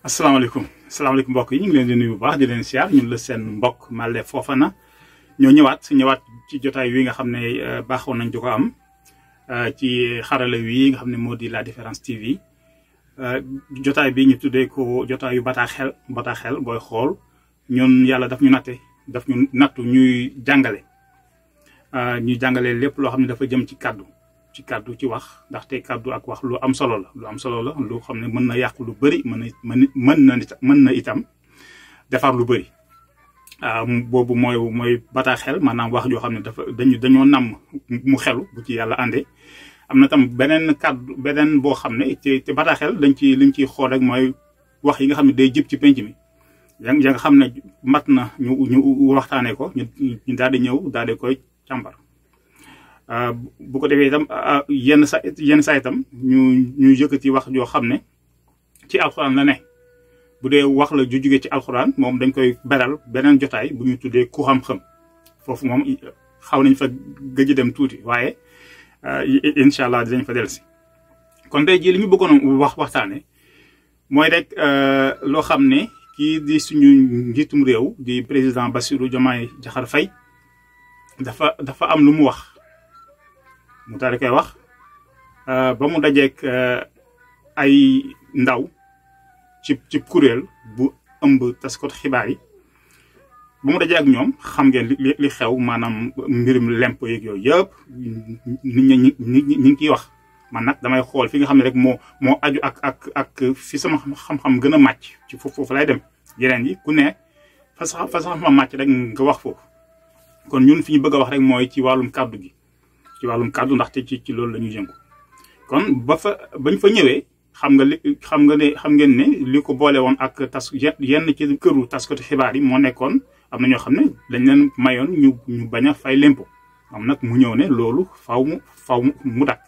asalaamaaleykum mbokk yi ñu ngi leen di nuyu bu baax di leen siyaar ñun la seen mbokk Malle Fofana ñoo ñëwaat ci jotaay wi nga xam ne baaxoon nañ di ko am ci xarala wi nga xam ne moo di La Différence TV jotaay bi ñu tuddee ko jotaayu bataaxel booy xool ñun yàlla daf ñu nattu ñuy jàngale lépp loo xam ne dafa jëm ci kàddu ci wax ndaxte kàddu ak wax lu am solo la lu xam ne mën na yàq lu bëri mën na itam defar lu bëri boobu mooy bataaxel maanaam wax joo xam ne dañoo namm mu xelu bu ci yàlla àndee. am na tam beneen kàddu boo xam ne te bataaxel liñ ciy xool rek mooy wax yi nga xam ne day jib ci penc mi ya nga xam ne mat na ñu waxtaanee ko ñu daal di ñëw daal di koy càmbar. bu ko defee itam yenn saa itam ñu yëkkati wax joo xam ne ci alxuraan la ne bu dee wax la ju jóge ci alxuraan moom dañ koy beral beneen jotaay bu ñu tuddee ku xam-xam foofu moom xaw nañ fa gëj dem tuuti waaye incha allah dinañ fa dellusi. kon tey jii li ñu bëggoon waxtaane mooy rek loo xam ne kii di suñu njiitum réew di président Bassirou Diomaye Diakhar Faye dafa am lu mu wax. mu daal di koy wax ba mu dajeek ay ndaw ci kuréel bu ëmb taskatu xibaar yi ba mu dajee ak ñoom xam ngeen li xew maanaam mbirum lempo yeeg yooyu yëpp nit ñi ngi ciy wax. man nag damay xool fi nga xam ne rek moo aju ak fi sama xam-xam gën a màcc ci foofu lay dem yeneen yi ku ne fa sax xam màcc rek nga wax foofu. kon ñun fi ñu bëgg a wax rek mooy ci wàllum kàddu gi. ci wàllum kàddu ndaxte ci loolu la ñuy yëngu kon bañ fa ñëwee xam ngeen ne li ko boole woon ak yenn ci këru taskatu xibaar yi moo nekkoon am na ñoo xam ne dañ leen mayoon ñu bañ a fay lempo am nag mu ñëw ne loolu faw mu dakk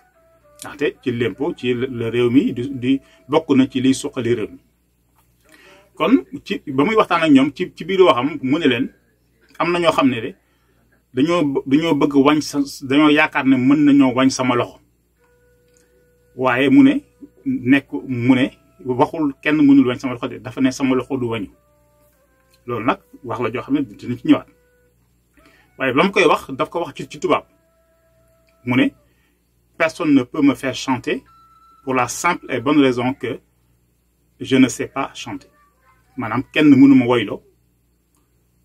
ndaxte ci lempo ci la réew mi di bokk na ci liy suqali réew mi. kon ba muy waxtaan ak ñoom ci biir waxam mu ne leen am na ñoo xam ne de dañoo bëgg dañoo yaakaar ne mën nañoo wañ sama loxo waaye mu ne waxul kenn mënul wañ sama loxo de dafa ne sama loxo du wañu loolu nag wax la joo xam ne dina ci ñëwaat waaye ba mu koy wax daf ko wax ci tubaab mu ne personne ne peut me faire chanter pour la simple et bonne raison que je ne sais pas chanter maanaam kenn mënuma woyloo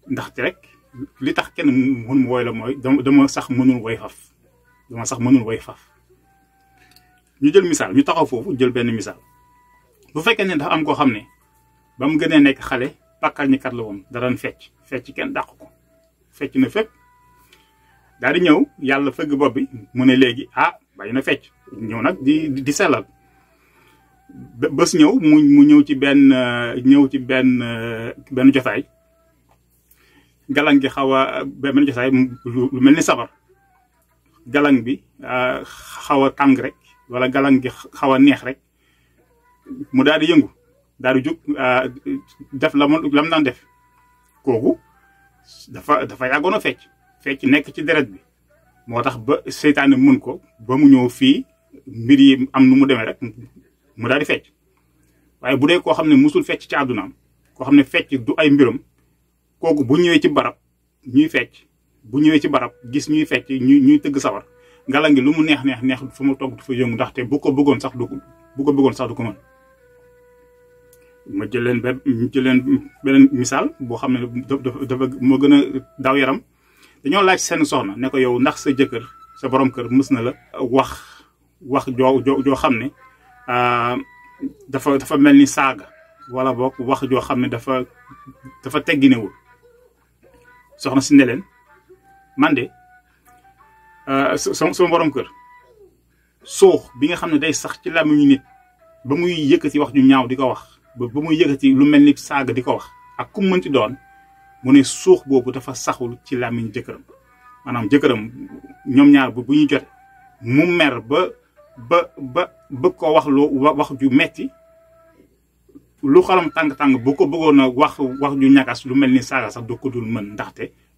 ndaxte rek li tax kenn mënuma woy la mooy dama sax mënul woy faf ñu jël misaal ñu taxaw foofu jël benn misaal bu fekkee ne dafa am koo xam ne ba mu gënee nekk xale pàkkal ñi kat la woon da daan fecc kenn dàq ko fecc na fépp daal di ñëw yàlla fëgg bopp bi mu ne léegi bàyyi na fecc ñëw nag di sellal bés ñëw mu ñëw ci benn jotaay galang gi xaw a benn jotaay lu mel ni sabar galang bi xaw a tàng rek wala galang gi xaw a neex rek mu daal di yëngu daal di jóg def la mu daan def kooku dafa yàggoon a fecc nekk ci deret bi moo tax ba seytaane mën ko ba mu ñëw fii mbir yi am nu mu demee rek mu daal di fecc waaye bu dee koo xam ne musul fecc ci àddunaam koo xam ne fecc du ay mbiram kooku bu ñëwee ci barab ñuy fecc bu ñëwee ci barab gis ñuy fecc ñuy tëgg sawar ngalang gi lu mu neex fu mu toog du fa yëngu ndaxte bu ko bëggoon sax du ko mën. ma jël leen beneen misaal boo xam ne dafa moo gën a daw yaram dañoo laaj seen soxna ne ko yow ndax sa jëkkër sa borom kër mës na la wax joo xam ne dafa mel ni saaga wala boog wax joo xam ne dafa tegginewul soxna si ne leen man de sama borom kër suux bi nga xam ne day sax ci làmmiñu nit ba muy yëkkati wax ju ñaaw di ko wax ba muy yëkkati lu mel ni saaga di ko wax ak ku mu mënti doon mu ne suux boobu dafa saxul ci làmmiñu jëkkëram maanaam jëkkëram ñoom ñaar bu ñuy jote mu mer ba bëgg ko wax ju metti lu xalam tàng bu ko bëggoon a wax ju ñagas lu mel ni saaga sax du ko dul mën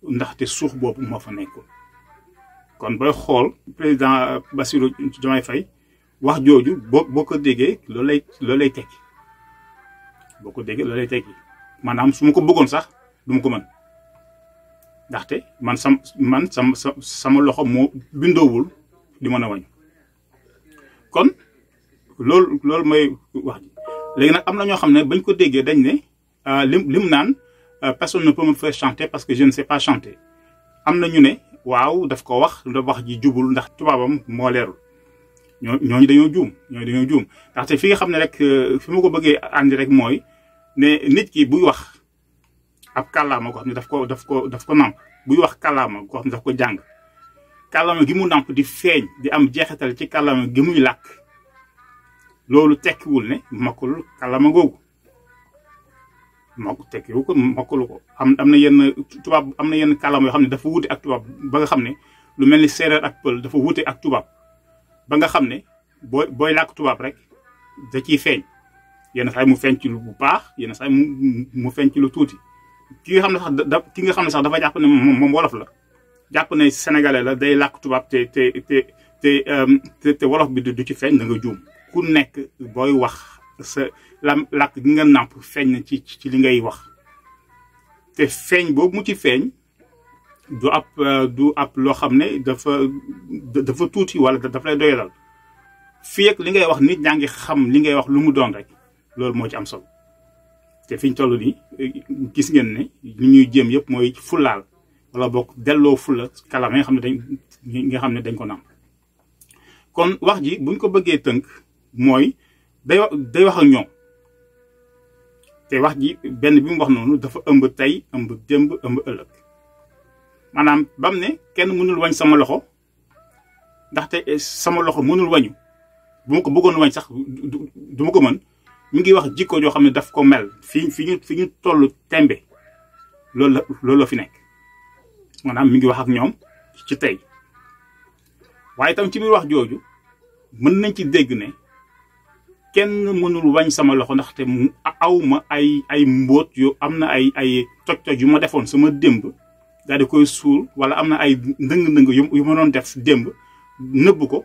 ndaxte suux boobu moo fa nekkoon. kon booy xool président Bassirou Diomaye Faye wax jooju boo ko déggee loolu lay tekki boo ko déggee la lay tekki maanaam su ma ko bëggoon sax du ma ko mën ndaxte sama loxo moo bindoowul di mën a wàññi kon loolu mooy wax ji léegi nag am na ñoo xam ne bañ ko déggee dañ ne lim naan personne ne peut me faire chanter parce que je ne sais pas chanter am na ñu ne waaw daf ko wax ji jubul ndax tubaabam moo leerul ñooñu dañoo juum ndaxte fi nga xam ne rek fi ma ko bëggee àndi rek mooy ne nit ki buy wax ab kàllaama koo xam ne daf ko namp buy wax kàllaama koo xam ne daf ko jàng kàllaama gi mu namp di feeñ di am jeexital ci kàllaama gi muy làkk loolu tekkiwul ne mokkalul kàllaama googu tekkiwul ko mokkalu ko am na yenn tubaab am na yenn kàllaama yoo xam ne dafa wuute ak tubaab ba nga xam ne lu mel ni séeréer ak pël dafa wuute ak tubaab ba nga xam ne booy làkk tubaab rek da ciy feeñ yenn saa yi mu feeñ ci lu bu baax yenn saa yi mu feeñ ci lu tuuti ki nga xam ne sax dafa jàpp ne moom wolof la jàpp ne sénégalais la day làkk tubaab te wolof bi du ci feeñ da nga juum ku nekk booy wax sa làkk gi nga nàmp feeñ na ci li ngay wax te feeñ boobu mu ci feeñ du ab loo xam ne dafa tuuti wala dafa lay doyalal fii ak li ngay wax nit ñaa ngi xam li ngay wax lu mu doon rek loolu moo ci am solo te fi ñu toll nii gis ngeen ne li ñuy jéem yëpp mooy fulaal wala boog delloo fula kàllaama yi nga xam ne dañ ko nàmp kon wax ji buñ ko bëggee tënk mooy day wax ak ñoom te wax ji benn bi mu wax noonu dafa ëmb tey ëmb démb ëmb ëllëg maanaam bam ne kenn mënul wañ sama loxo ndaxte sama loxo mënul wañu bu ma ko bëggoon wañ sax du ma ko mën mi ngi wax jikko joo xam ne daf ko mel fi ñu toll tembe loolu la fi nekk maanaam mi ngi wax ak ñoom ci tey waaye tam ci biir wax jooju mën nañ ci dégg ne kenn mënul wañ sama loxo ndaxte aw ma ay mbóot yu am na ay toj-toj yu ma defoon sama démb daal di koy suul wala am na ay ndëng-ndëng yu ma doon def démb nëbb ko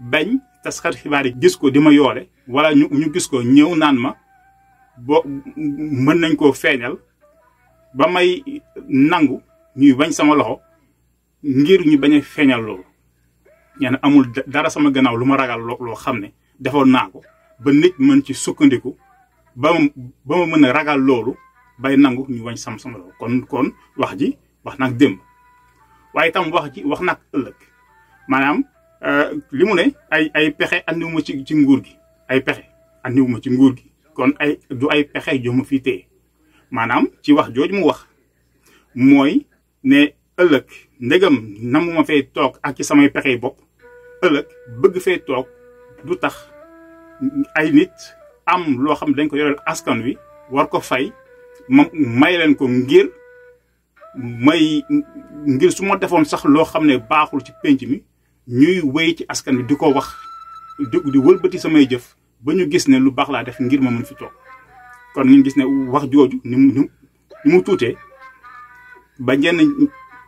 bañ taskat xibaar yi gis ko di ma yoole wala ñu gis ko ñëw naan ma mën nañ koo feeñal ba may nangu ñuy bañ sama loxo ngir ñu bañ a feeñal loolu ñaan amul dara sama gannaaw lu ma ragal loo xam ne defoon naa ko ba nit mën ci sukkandiku ba ma mën a ragal loolu bay nangu ñu wañ sama loxo kon wax ji wax nag démb waaye itam wax ji wax nag ëllëg maanaam li mu ne ay pexe andiwuma ci nguur gi ay pexe andiwuma ci nguur gi kon du ay pexe joo ma fii téye maanaam ci wax jooju mu wax mooy ne ëllëg ndegam namuma fay toog ak ci samay pexe bopp ëllëg bëgg fay toog du tax ay nit am loo xam ne dañ ko yoreel askan wi war ko fay may leen ko ngir su ma defoon sax loo xam ne baaxul ci penc mi ñuy wéy ci askan wi di ko wax di wëlbati samay jëf ba ñu gis ne lu baax laa def ngir ma mën fi toog kon ñu gis ne wax jooju ni mu tuutee ba ñenn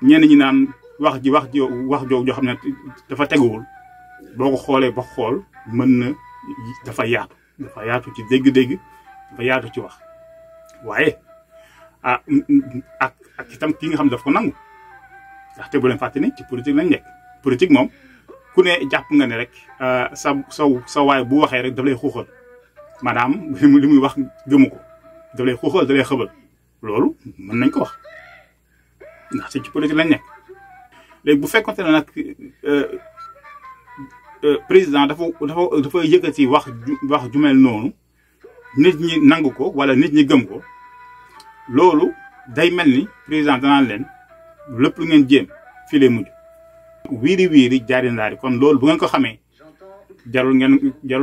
ñi naan wax jooju joo xam ne dafa teguwul boo ko xoolee ba xool mën na dafa yaatu ci dégg-dégg dafa yaatu ci wax waaye ak itam ki nga xam ne daf ko nangu ndaxte bu leen fàtte ne ci politique lañ nekk politique moom ku ne jàpp nga ne rek sa waay bu waxee rek daf lay xuuxal maanaam li muy wax gëmu ko daf lay xuuxal da lay xëbal loolu mën nañ ko wax ndaxte ci politique lañ nekk léegi bu fekkonte ne nag président dafa yëkkati wax ju mel noonu nit ñi nangu ko wala nit ñi gëm ko loolu day mel ni président danaan leen lépp lu ngeen jéem fii lay mujj wiiri jaari ndaari kon loolu bu ngeen ko xamee jarul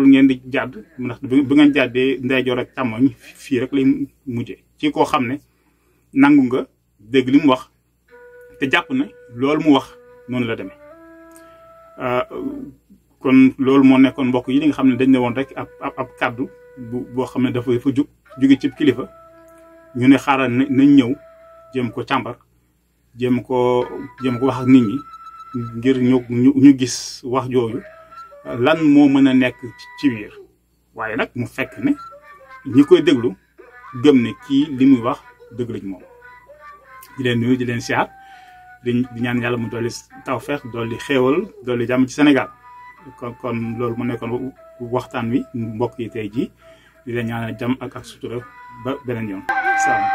ngeen di jàdd ndax bu ngeen jàddee ndeyjoor ak càmmoñ fii rek lay mujjee ci koo xam ne nangu nga dégg li mu wax te jàpp ne loolu mu wax noonu la demee kon loolu moo nekkoon mbokk yi li nga xam ne dañ ne woon rek ab kàddu boo xam ne dafa jóge ci kilifa ñu ne xaaral nañ ñëw jéem ko càmbar jéem ko wax ak nit ñi ngir ñu gis wax jooju lan moo mën a nekk ci biir waaye nag mu fekk ne ñi koy déglu gëm ne kii li muy wax dëgg la ci moom. di leen nuyu di leen siyaar di ñaan yàlla mu dolli tawfeex dolli xéewal dolli jàmm ci Sénégal kon loolu mu nekkoon waxtaan wi mbokk yi tey jii di leen ñaanal jàmm ak sutura ba beneen yoon salaam.